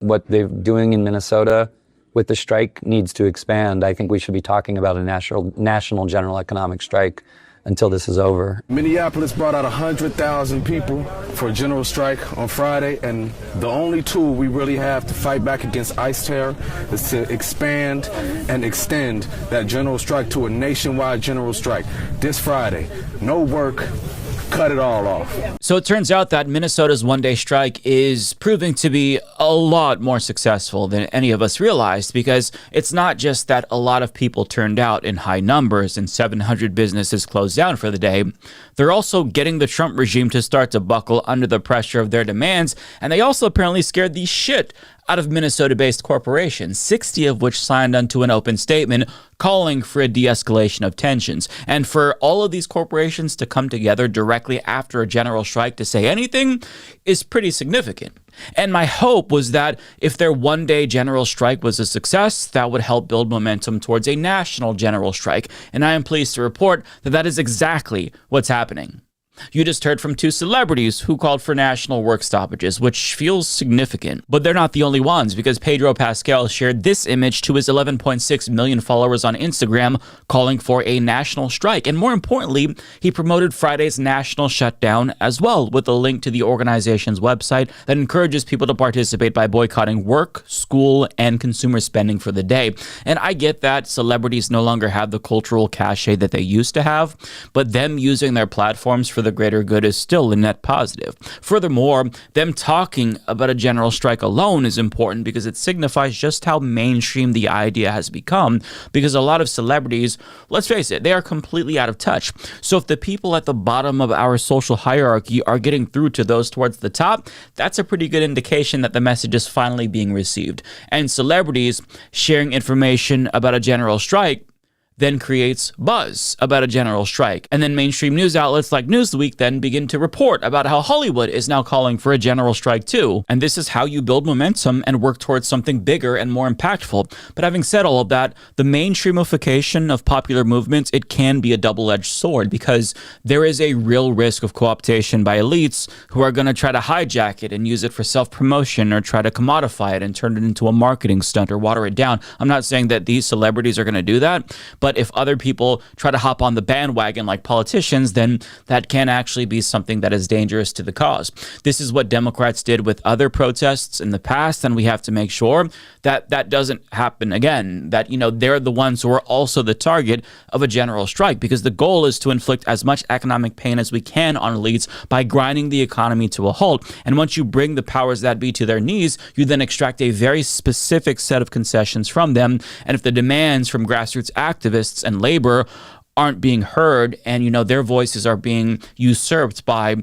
what they're doing in Minnesota with the strike needs to expand. I think we should be talking about a national general economic strike until this is over. Minneapolis brought out 100,000 people for a general strike on Friday, and the only tool we really have to fight back against ICE terror is to expand and extend that general strike to a nationwide general strike this Friday. No work. Cut it all off. So it turns out that Minnesota's one-day strike is proving to be a lot more successful than any of us realized, because it's not just that a lot of people turned out in high numbers and 700 businesses closed down for the day. They're also getting the Trump regime to start to buckle under the pressure of their demands, and they also apparently scared the shit out of Minnesota-based corporations, 60 of which signed onto an open statement calling for a de-escalation of tensions. And for all of these corporations to come together directly after a general strike to say anything is pretty significant. And my hope was that if their one-day general strike was a success, that would help build momentum towards a national general strike. And I am pleased to report that that is exactly what's happening. You just heard from two celebrities who called for national work stoppages, which feels significant. But they're not the only ones, because Pedro Pascal shared this image to his 11.6 million followers on Instagram, calling for a national strike. And more importantly, he promoted Friday's national shutdown as well, with a link to the organization's website that encourages people to participate by boycotting work, school, and consumer spending for the day. And I get that celebrities no longer have the cultural cachet that they used to have, but them using their platforms for the greater good is still a net positive. Furthermore, them talking about a general strike alone is important because it signifies just how mainstream the idea has become, because a lot of celebrities, let's face it, they are completely out of touch. So if the people at the bottom of our social hierarchy are getting through to those towards the top, that's a pretty good indication that the message is finally being received. And celebrities sharing information about a general strike then creates buzz about a general strike. And then mainstream news outlets like Newsweek then begin to report about how Hollywood is now calling for a general strike too. And this is how you build momentum and work towards something bigger and more impactful. But having said all of that, the mainstreamification of popular movements, it can be a double-edged sword, because there is a real risk of co-optation by elites who are going to try to hijack it and use it for self-promotion, or try to commodify it and turn it into a marketing stunt or water it down. I'm not saying that these celebrities are going to do that, but if other people try to hop on the bandwagon like politicians, then that can actually be something that is dangerous to the cause. This is what Democrats did with other protests in the past, and we have to make sure that that doesn't happen again, that, they're the ones who are also the target of a general strike, because the goal is to inflict as much economic pain as we can on elites by grinding the economy to a halt. And once you bring the powers that be to their knees, you then extract a very specific set of concessions from them. And if the demands from grassroots activists and labor aren't being heard, and their voices are being usurped by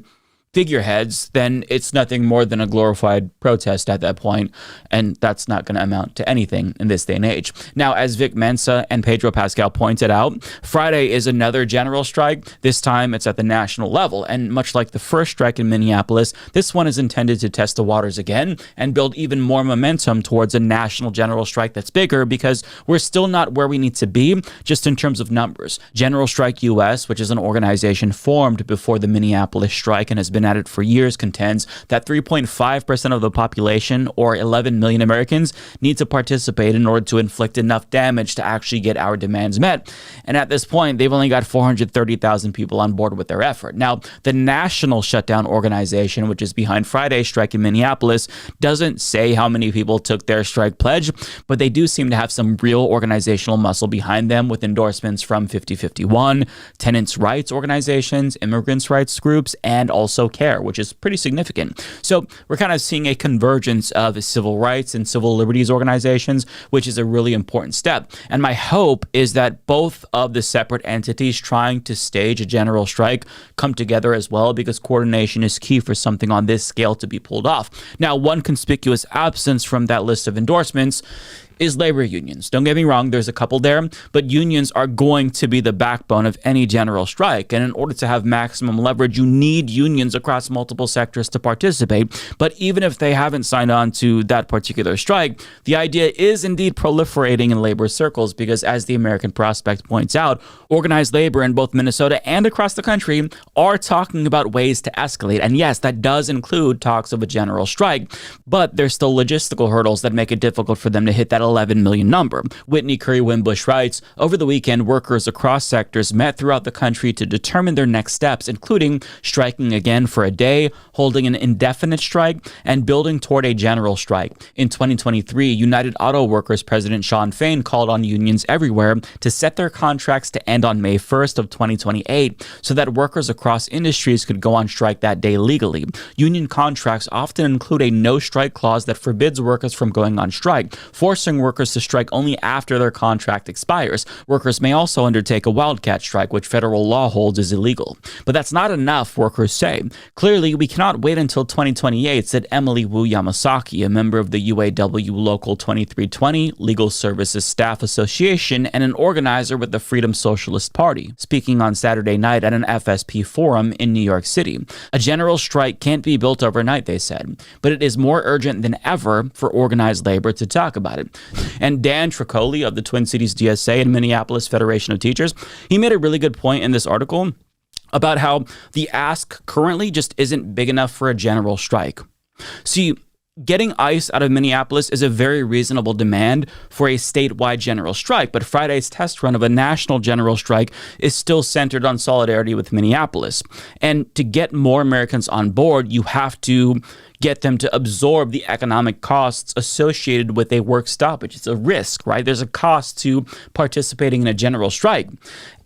figureheads, then it's nothing more than a glorified protest at that point, and that's not going to amount to anything in this day and age. Now, as Vic Mensa and Pedro Pascal pointed out, Friday is another general strike. This time it's at the national level, and much like the first strike in Minneapolis, this one is intended to test the waters again and build even more momentum towards a national general strike that's bigger, because we're still not where we need to be just in terms of numbers. General Strike US, which is an organization formed before the Minneapolis strike and has been at it for years, contends that 3.5% of the population, or 11 million Americans, need to participate in order to inflict enough damage to actually get our demands met. And at this point, they've only got 430,000 people on board with their effort. Now, the National Shutdown Organization, which is behind Friday's strike in Minneapolis, doesn't say how many people took their strike pledge, but they do seem to have some real organizational muscle behind them, with endorsements from 5051, tenants' rights organizations, immigrants' rights groups, and also CARE, which is pretty significant. So we're kind of seeing a convergence of civil rights and civil liberties organizations, which is a really important step. And my hope is that both of the separate entities trying to stage a general strike come together as well, because coordination is key for something on this scale to be pulled off. Now, one conspicuous absence from that list of endorsements is labor unions. Don't get me wrong, there's a couple there, but unions are going to be the backbone of any general strike. And in order to have maximum leverage, you need unions across multiple sectors to participate. But even if they haven't signed on to that particular strike, the idea is indeed proliferating in labor circles because, as the American Prospect points out, organized labor in both Minnesota and across the country are talking about ways to escalate. And yes, that does include talks of a general strike, but there's still logistical hurdles that make it difficult for them to hit that 11 million number. Whitney Curry Wimbush writes, over the weekend, workers across sectors met throughout the country to determine their next steps, including striking again for a day, holding an indefinite strike, and building toward a general strike. In 2023, United Auto Workers President Shawn Fain called on unions everywhere to set their contracts to end on May 1st of 2028 so that workers across industries could go on strike that day legally. Union contracts often include a no-strike clause that forbids workers from going on strike, forcing workers to strike only after their contract expires. Workers may also undertake a wildcat strike, which federal law holds is illegal. But that's not enough, workers say. Clearly, we cannot wait until 2028, said Emily Wu Yamasaki, a member of the UAW Local 2320 Legal Services Staff Association and an organizer with the Freedom Socialist Party, speaking on Saturday night at an FSP forum in New York City. A general strike can't be built overnight, they said, but it is more urgent than ever for organized labor to talk about it. And Dan Tricoli of the Twin Cities DSA and Minneapolis Federation of Teachers, he made a really good point in this article about how the ask currently just isn't big enough for a general strike. See, getting ICE out of Minneapolis is a very reasonable demand for a statewide general strike, but Friday's test run of a national general strike is still centered on solidarity with Minneapolis. And to get more Americans on board, you have to get them to absorb the economic costs associated with a work stoppage. It's a risk, right? There's a cost to participating in a general strike.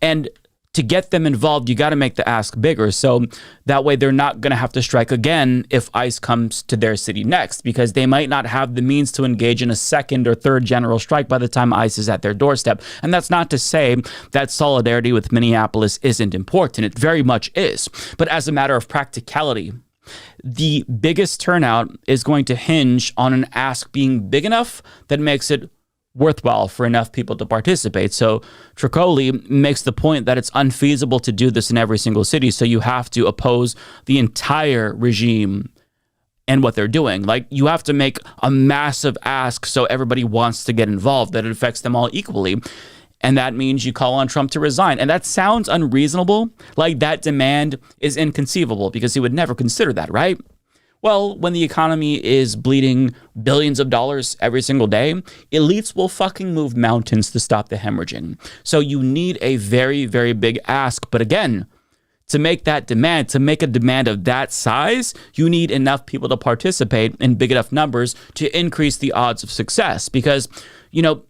And to get them involved, you got to make the ask bigger. So that way they're not going to have to strike again if ICE comes to their city next, because they might not have the means to engage in a second or third general strike by the time ICE is at their doorstep. And that's not to say that solidarity with Minneapolis isn't important. It very much is. But as a matter of practicality, the biggest turnout is going to hinge on an ask being big enough that makes it worthwhile for enough people to participate. So Tricoli makes the point that it's unfeasible to do this in every single city, so you have to oppose the entire regime and what they're doing. Like, you have to make a massive ask so everybody wants to get involved, that it affects them all equally. And that means you call on Trump to resign. And that sounds unreasonable. Like, that demand is inconceivable because he would never consider that, right? Well, when the economy is bleeding billions of dollars every single day, elites will fucking move mountains to stop the hemorrhaging. So you need a very, very big ask. But again, to make that demand, to make a demand of that size, you need enough people to participate in big enough numbers to increase the odds of success. Because, you know,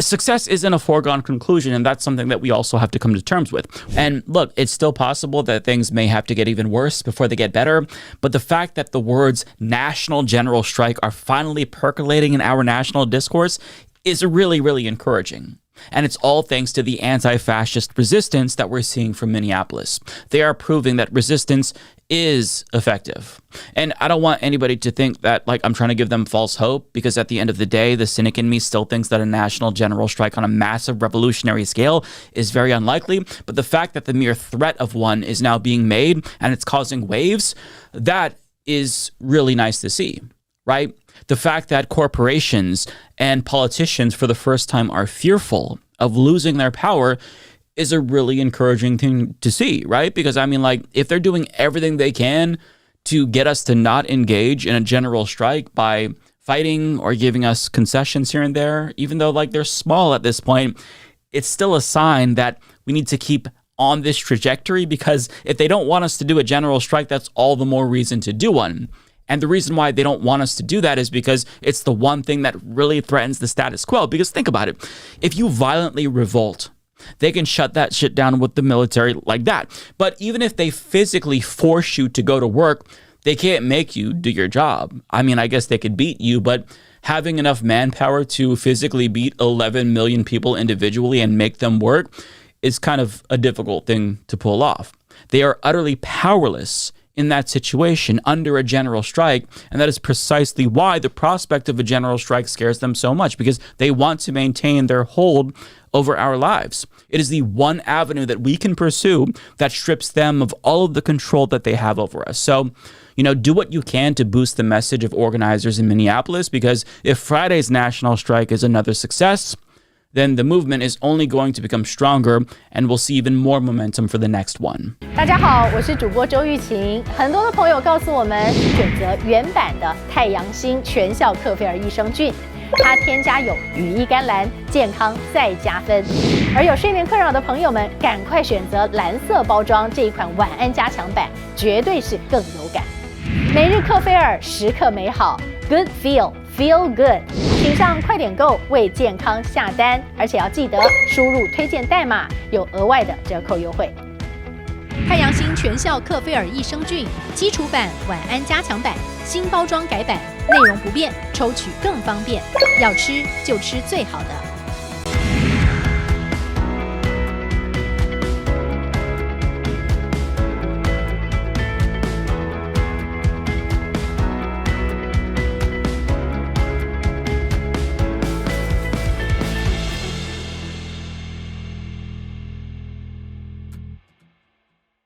success isn't a foregone conclusion, and that's something that we also have to come to terms with. And look, it's still possible that things may have to get even worse before they get better, but the fact that the words national general strike are finally percolating in our national discourse is really, really encouraging. And it's all thanks to the anti-fascist resistance that we're seeing from Minneapolis. They are proving that resistance is effective. And I don't want anybody to think that, like, I'm trying to give them false hope, because at the end of the day, the cynic in me still thinks that a national general strike on a massive revolutionary scale is very unlikely. But the fact that the mere threat of one is now being made and it's causing waves, that is really nice to see, right? The fact that corporations and politicians for the first time are fearful of losing their power is a really encouraging thing to see, right? Because, I mean, like, if they're doing everything they can to get us to not engage in a general strike by fighting or giving us concessions here and there, even though, like, they're small at this point, it's still a sign that we need to keep on this trajectory, because if they don't want us to do a general strike, that's all the more reason to do one. And the reason why they don't want us to do that is because it's the one thing that really threatens the status quo. Because think about it. If you violently revolt, they can shut that shit down with the military like that. But even if they physically force you to go to work, they can't make you do your job. I mean, I guess they could beat you, but having enough manpower to physically beat 11 million people individually and make them work is kind of a difficult thing to pull off. They are utterly powerless in that situation under a general strike, and that is precisely why the prospect of a general strike scares them so much, because they want to maintain their hold over our lives. It is the one avenue that we can pursue that strips them of all of the control that they have over us. So, do what you can to boost the message of organizers in Minneapolis, because if Friday's national strike is another success, then the movement is only going to become stronger, and we'll see even more momentum for the next one. 大家好，我是主播周玉琴。很多的朋友告诉我们，选择原版的太阳星全效克菲尔益生菌，它添加有羽衣甘蓝，健康再加分。而有睡眠困扰的朋友们，赶快选择蓝色包装这一款晚安加强版，绝对是更有感。每日克菲尔，时刻美好 ，Good Feel Good， 请上快点购为健康下单，而且要记得输入推荐代码，有额外的折扣优惠。太阳星全效克菲尔益生菌基础版、晚安加强版，新包装改版，内容不变，抽取更方便。要吃就吃最好的。